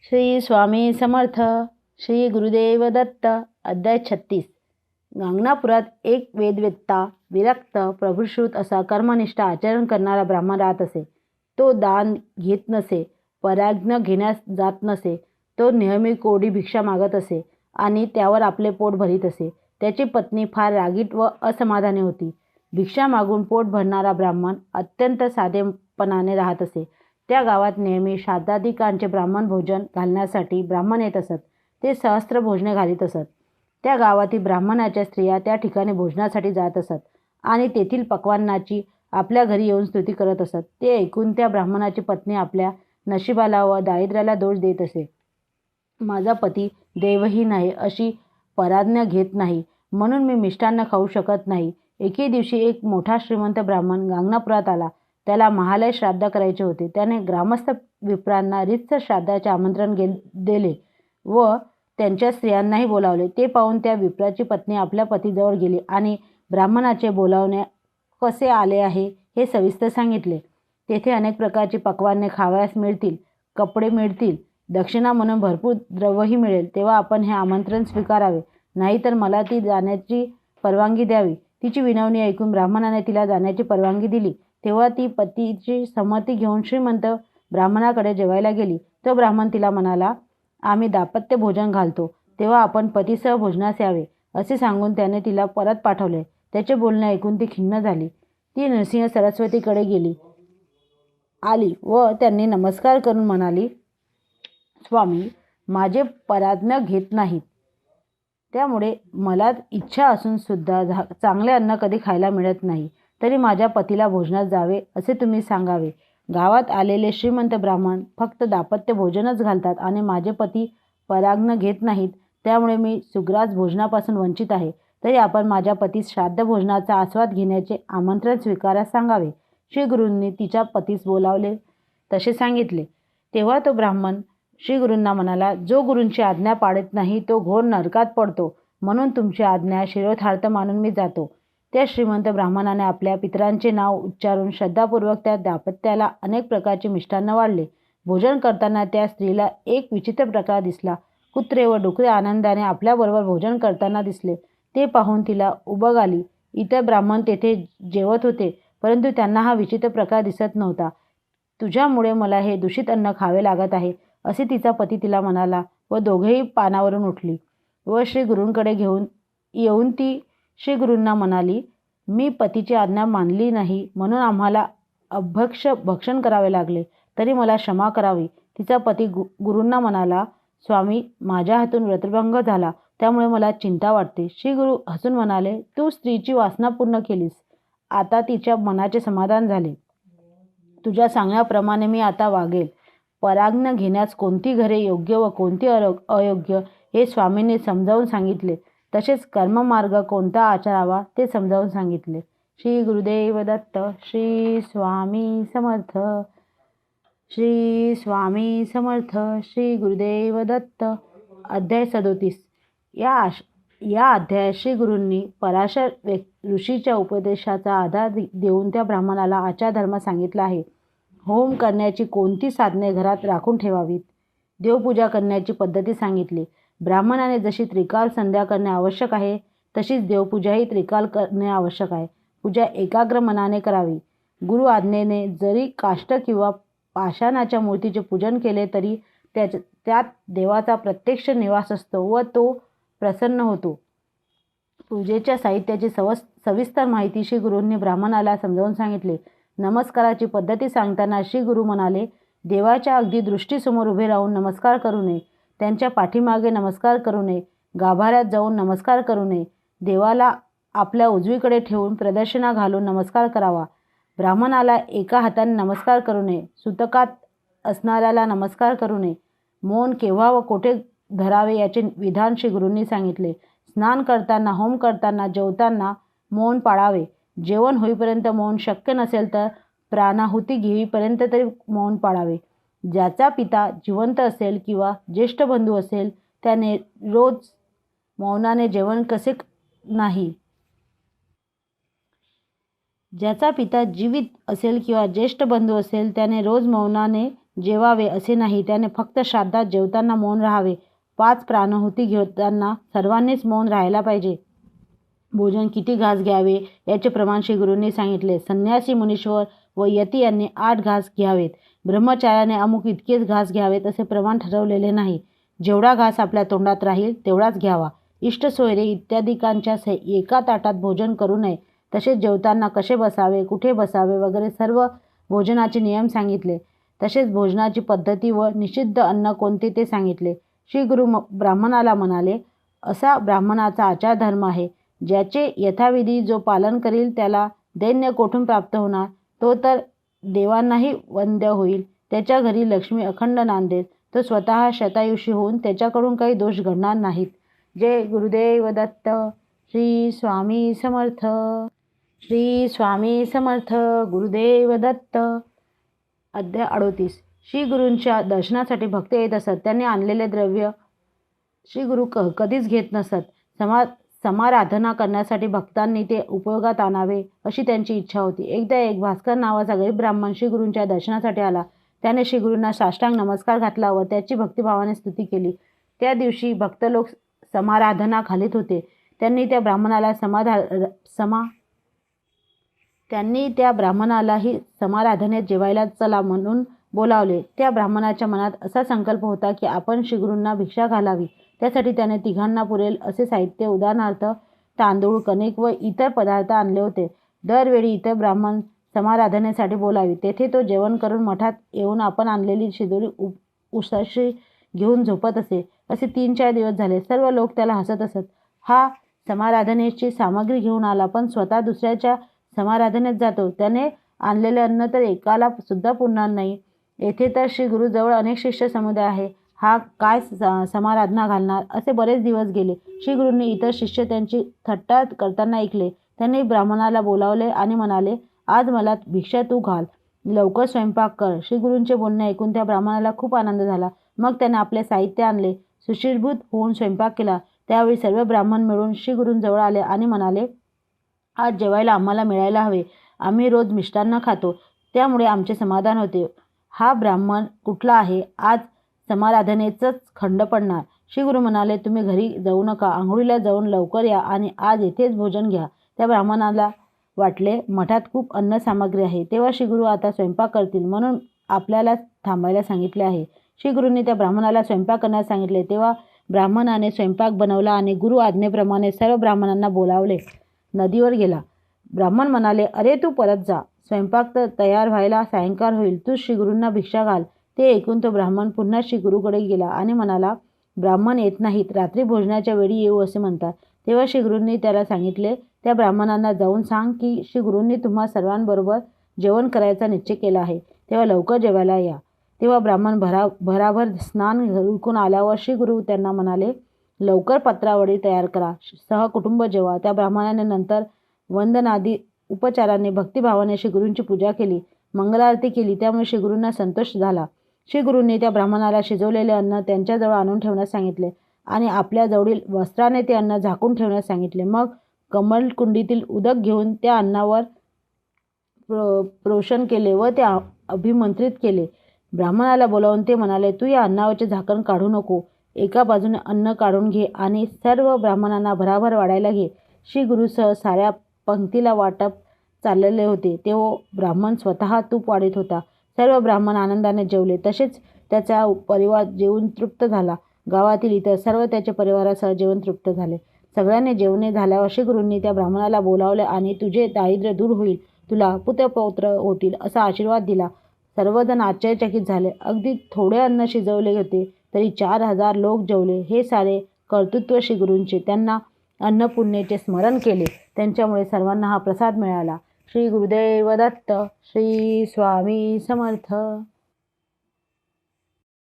श्री स्वामी समर्थ. श्री गुरुदेव दत्त. अध्याय 36. गांगनापुरात एक वेदवेत्ता, विरक्त, प्रभुश्रुत असा कर्मनिष्ठ आचरण करणारा ब्राह्मण राहत असे. तो दान घेत नसे, पराज्ञ घेण्यास जात नसे. तो नेहमी कोरडी भिक्षा मागत असे आणि त्यावर आपले पोट भरीत असे. त्याची पत्नी फार रागीट व असमाधानी होती. भिक्षा मागून पोट भरणारा ब्राह्मण अत्यंत साधेपणाने राहत असे. त्या गावात नेहमी श्राद्धादिकांचे ब्राह्मण भोजन घालण्यासाठी ब्राह्मण येत असत. ते सहस्त्र भोजने घालीत असत. त्या गावातील ब्राह्मणाच्या स्त्रिया त्या ठिकाणी भोजनासाठी जात असत आणि तेथील पक्वान्नाची आपल्या घरी येऊन स्तुती करत असत. ते ऐकून त्या ब्राह्मणाची पत्नी आपल्या नशिबाला व दारिद्र्याला दोष देत असे. माझा पती देवहीन आहे, अशी पराज्ञा घेत नाही, म्हणून मी मिष्टान्न खाऊ शकत नाही. एके दिवशी एक मोठा श्रीमंत ब्राह्मण गांगनापुरात आला. त्याला महालय श्राद्ध करायचे होते. त्याने ग्रामस्थ विप्रांना रीतसर श्राद्धाचे आमंत्रण दिले व त्यांच्या स्त्रियांनाही बोलावले. ते पाहून त्या विप्राची पत्नी आपल्या पतीजवळ गेली आणि ब्राह्मणाचे बोलावणे कसे आले आहे हे सविस्तर सांगितले. तेथे अनेक प्रकारची पक्वान्ने खावयास मिळतील, कपडे मिळतील, दक्षिणा म्हणून भरपूर द्रव्यही मिळेल. तेव्हा आपण हे आमंत्रण स्वीकारावे, नाहीतर मला ती जाण्याची परवानगी द्यावी. तिची विनवणी ऐकून ब्राह्मणाने तिला जाण्याची परवानगी दिली. तेव्हा ती पतीची संमती घेऊन श्रीमंत ब्राह्मणाकडे जेवायला गेली. तो ब्राह्मण तिला म्हणाला, आम्ही दाम्पत्य भोजन घालतो, तेव्हा आपण पतीसह भोजनास यावे, असे सांगून त्याने तिला परत पाठवले. त्याचे बोलणे ऐकून ती खिन्न झाली. ती नृसिंह सरस्वतीकडे आली व त्यांनी नमस्कार करून म्हणाली, स्वामी, माझे पराज्ञ घेत नाहीत, त्यामुळे मला इच्छा असून सुद्धा चांगले अन्न कधी खायला मिळत नाही. तरी माझ्या पतीला भोजनात जावे असे तुम्ही सांगावे. गावात आलेले श्रीमंत ब्राह्मण फक्त दाम्पत्य भोजनच घालतात आणि माझे पती पराज्ञ घेत नाहीत, त्यामुळे मी सुग्रास भोजनापासून वंचित आहे. तरी आपण माझ्या पतीस श्राद्ध भोजनाचा आस्वाद घेण्याचे आमंत्रण स्वीकारास सांगावे. श्री गुरूंनी तिच्या पतीस बोलावले तसे सांगितले. तेव्हा तो ब्राह्मण श्री गुरूंना म्हणाला, जो गुरूंची आज्ञा पाळत नाही तो घोर नरकात पडतो, म्हणून तुमची आज्ञा शिरोधार्थ मानून मी जातो. त्या श्रीमंत ब्राह्मणाने आपल्या पितरांचे नाव उच्चारून श्रद्धापूर्वक त्या दाम्पत्याला अनेक प्रकारचे मिष्टान्न वाढले. भोजन करताना त्या स्त्रीला एक विचित्र प्रकार दिसला. कुत्रे व डुकरे आनंदाने आपल्याबरोबर भोजन करताना दिसले. ते पाहून तिला उबग आली. इतर ब्राह्मण तेथे जेवत होते, परंतु त्यांना हा विचित्र प्रकार दिसत नव्हता. तुझ्यामुळे मला हे दूषित अन्न खावे लागत आहे, असे तिचा पती तिला म्हणाला व दोघेही पानावरून उठली व श्री गुरूंकडे येऊन ती श्री गुरूंना म्हणाली, मी पतीची आज्ञा मानली नाही, म्हणून आम्हाला भक्षण करावे लागले, तरी मला क्षमा करावी. तिचा पती गुरूंना म्हणाला, स्वामी, माझ्या हातून व्रतभंग झाला, त्यामुळे मला चिंता वाटते. श्री गुरु हसून म्हणाले, तू स्त्रीची वासना पूर्ण केलीस, आता तिच्या मनाचे समाधान झाले. तुझ्या सांगण्याप्रमाणे मी आता वागेल. पराज्ञ घेण्यास कोणती घरे योग्य व कोणती अयोग्य हे स्वामींनी समजावून सांगितले. तसेच कर्ममार्ग कोणता आचरावा ते समजावून सांगितले. श्री गुरुदेव दत्त. श्री स्वामी समर्थ. श्री स्वामी समर्थ. श्री गुरुदेव दत्त. अध्याय 37. या अध्यायात श्री गुरूंनी पराशर ऋषीच्या उपदेशाचा आधार देऊन त्या ब्राह्मणाला आचारधर्म सांगितला आहे. होम करण्याची कोणती साधने घरात राखून ठेवावीत, देवपूजा करण्याची पद्धती सांगितली. ब्राह्मणाने जशी त्रिकाल संध्या करणे आवश्यक आहे, तशीच देवपूजाही त्रिकाल करणे आवश्यक आहे. पूजा एकाग्र मनाने करावी. गुरु आज्ञेने जरी काष्ट किंवा पाषाणाच्या मूर्तीचे पूजन केले तरी त्यात देवाचा प्रत्यक्ष निवास असतो व तो प्रसन्न होतो. पूजेच्या साहित्याची सविस्तर माहिती श्री गुरूंनी ब्राह्मणाला समजावून सांगितले. नमस्काराची पद्धती सांगताना श्री गुरु म्हणाले, देवाच्या अगदी दृष्टीसमोर उभे राहून नमस्कार करू नये, त्यांच्या पाठीमागे नमस्कार करू नये, गाभाऱ्यात जाऊन नमस्कार करू नये, देवाला आपल्या उजवीकडे ठेवून प्रदक्षिणा घालून नमस्कार करावा. ब्राह्मणाला एका हाताने नमस्कार करू नये, सुतकात असणाऱ्याला नमस्कार करू नये, मौन केव्हा व कोठे धरावे याचे विधान श्री गुरूंनी सांगितले. स्नान करताना, होम करताना, जेवताना मौन पाळावे. जेवण होईपर्यंत मौन शक्य नसेल तर प्राणाहुती घेईपर्यंत तरी मौन पाळावे. ज्याचा पिता जिवंत असेल किंवा ज्येष्ठ बंधू असेल त्याने रोज मौनाने जेवण कसे नाही. ज्याचा पिता जीवित असेल किंवा ज्येष्ठ बंधू असेल त्याने रोज मौनाने जेवावे असे नाही, त्याने फक्त श्राद्धात जेवताना मौन राहावे. 5 प्राणाहुती घेताना सर्वांनीच मौन राहायला पाहिजे. भोजन किती घास घ्यावे याचे प्रमाण श्री गुरूंनी सांगितले. संन्यासी, मुनीश्वर व यती यांनी 8 घास घ्यावेत. ब्रह्मचार्याने अमुक इतकेच घास घ्यावेत असे प्रमाण ठरवलेले नाही. जेवढा घास आपल्या तोंडात राहील तेवढाच घ्यावा. इष्ट सोयरे इत्यादिकांच्या एका ताटात भोजन करू नये. तसेच जेवताना कसे बसावे, कुठे बसावे वगैरे सर्व भोजनाचे नियम सांगितले. तसेच भोजनाची पद्धती व निषिद्ध अन्न कोणते ते सांगितले. श्री गुरु ब्राह्मणाला म्हणाले, असा ब्राह्मणाचा आचार धर्म आहे. ज्याचे यथाविधी जो पालन करील त्याला दैन्य कोठून प्राप्त होणार? तो तर देवांनाही वंद्य होईल. त्याच्या घरी लक्ष्मी अखंड नांदेल. तो स्वतः शतायुषी होऊन त्याच्याकडून काही दोष घडणार नाहीत. जय गुरुदेव दत्त. श्री स्वामी समर्थ. श्री स्वामी समर्थ. गुरुदेव दत्त. अध्याय 38. श्री गुरूंच्या दर्शनासाठी भक्त येत असत. त्यांनी आणलेले द्रव्य श्री गुरु कधीच घेत नसत. समाराधना करण्यासाठी भक्तांनी ते उपयोगात आणावे अशी त्यांची इच्छा होती. एकदा एक भास्कर नावाचा गरीब ब्राह्मण श्री गुरूंच्या दर्शनासाठी आला. त्याने श्री गुरूंना साष्टांग नमस्कार घातला व त्याची भक्तिभावाने स्तुती केली. त्या दिवशी भक्त लोक समाराधना घालीत होते. त्यांनी त्या ब्राह्मणालाही समाराधनेत जेवायला चला म्हणून बोलावले. त्या ब्राह्मणाच्या मनात असा संकल्प होता की आपण श्री गुरूंना भिक्षा घालावी. त्यासाठी त्याने तिघांना पुरेल असे साहित्य, उदाहरणार्थ तांदूळ, कणिक व इतर पदार्थ आणले होते. दरवेळी इतर ब्राह्मण समाराधनेसाठी बोलावी. तेथे तो जेवण करून मठात येऊन आपण आणलेली शिदोरी उसाशी घेऊन झोपत असे. असे 3-4 दिवस झाले. सर्व लोक त्याला हसत असत. हा समाराधनेची सामग्री घेऊन आला, पण स्वतः दुसऱ्याच्या समाराधनेत जातो. त्याने आणलेले अन्न तर एकाला सुद्धा पुरणार नाही. येथे तर श्री गुरुजवळ अनेक शिष्य समुदाय आहे. हा काय समाराधना घालणार? असे बरेच दिवस गेले. श्री गुरूंनी इतर शिष्य त्यांची थट्टा करताना ऐकले. त्यांनी ब्राह्मणाला बोलावले आणि म्हणाले, आज मला भिक्षा तू घाल, लवकर स्वयंपाक कर. श्री गुरूंचे बोलणे ऐकून त्या ब्राह्मणाला खूप आनंद झाला. मग त्याने आपले साहित्य आणले, सुशीलभूत होऊन स्वयंपाक केला. त्यावेळी सर्व ब्राह्मण मिळून श्री गुरूंजवळ आले आणि म्हणाले, आज जेवायला आम्हाला मिळायला हवे. आम्ही रोज मिष्टान्न खातो, त्यामुळे आमचे समाधान होते. हा ब्राह्मण कुठला आहे? आज समाराधनेचंच खंड पडणार. श्री गुरु म्हणाले, तुम्ही घरी जाऊ नका, आंघोळीला जाऊन लवकर या आणि आज येथेच भोजन घ्या. त्या ब्राह्मणाला वाटले, मठात खूप अन्न सामग्री आहे, तेव्हा श्री गुरु आता स्वयंपाक करतील म्हणून आपल्याला थांबायला सांगितले आहे. श्री गुरूंनी त्या ब्राह्मणाला स्वयंपाक करण्यास सांगितले. तेव्हा ब्राह्मणाने स्वयंपाक बनवला आणि गुरु आज्ञेप्रमाणे सर्व ब्राह्मणांना बोलावले. नदीवर गेला. ब्राह्मण म्हणाले, अरे तू परत जा, स्वयंपाक तर तयार व्हायला सायंकाळ होईल, तू श्री गुरूंना भिक्षा घाल. ते ऐकून तो ब्राह्मण पुन्हा श्री गुरूकडे गेला आणि म्हणाला, ब्राह्मण येत नाहीत, रात्री भोजनाच्या वेळी येऊ असे म्हणतात. तेव्हा श्री गुरूंनी त्याला सांगितले, त्या ब्राह्मणांना जाऊन सांग की श्री गुरूंनी तुम्हा सर्वांबरोबर जेवण करायचा निश्चय केला आहे, तेव्हा लवकर जेवायला या. तेव्हा ब्राह्मण भराभर स्नान करून आल्यावर श्री गुरु त्यांना म्हणाले, लवकर पत्रावळी तयार करा, सहकुटुंब जेवा. त्या ब्राह्मणाने नंतर वंदनादी उपचाराने भक्तिभावाने श्री गुरूंची पूजा केली, मंगलारती केली. त्यामुळे श्री गुरूंना संतोष झाला. श्री गुरूंनी त्या ब्राह्मणाला शिजवलेले अन्न त्यांच्याजवळ आणून ठेवण्यास सांगितले आणि आपल्या जवळील वस्त्राने ते अन्न झाकून ठेवण्यास सांगितले. मग कमलकुंडीतील उदक घेऊन त्या अन्नावर प्रोशन केले व ते अभिमंत्रित केले. ब्राह्मणाला बोलावून ते म्हणाले, तू या अन्नावरचे झाकण काढू नको, एका बाजूने अन्न काढून घे आणि सर्व ब्राह्मणांना भराभर वाढायला घे. श्री गुरुसह साऱ्या पंक्तीला वाटप चाललेले होते. तेव्हा ब्राह्मण स्वतः तूप वाढीत होता. सर्व ब्राह्मण आनंदाने जेवले. तसेच त्याचा परिवार जेवून तृप्त झाला. गावातील इतर सर्व त्याच्या परिवारासह जेवण तृप्त झाले. सगळ्यांनी जेवणे झाल्यावर श्री गुरूंनी त्या ब्राह्मणाला बोलावले आणि तुझे दारिद्र्य दूर होईल, तुला पुत्रपौत्र होतील असा आशीर्वाद दिला. सर्वजण आश्चर्यचकित झाले. अगदी थोडे अन्न शिजवले होते तरी 4000 लोक जेवले. हे सारे कर्तृत्व श्री गुरूंचे. त्यांना अन्नपूर्णेचे स्मरण केले, त्यांच्यामुळे सर्वांना हा प्रसाद मिळाला. श्री गुरुदेव दत्त. श्री स्वामी समर्थ.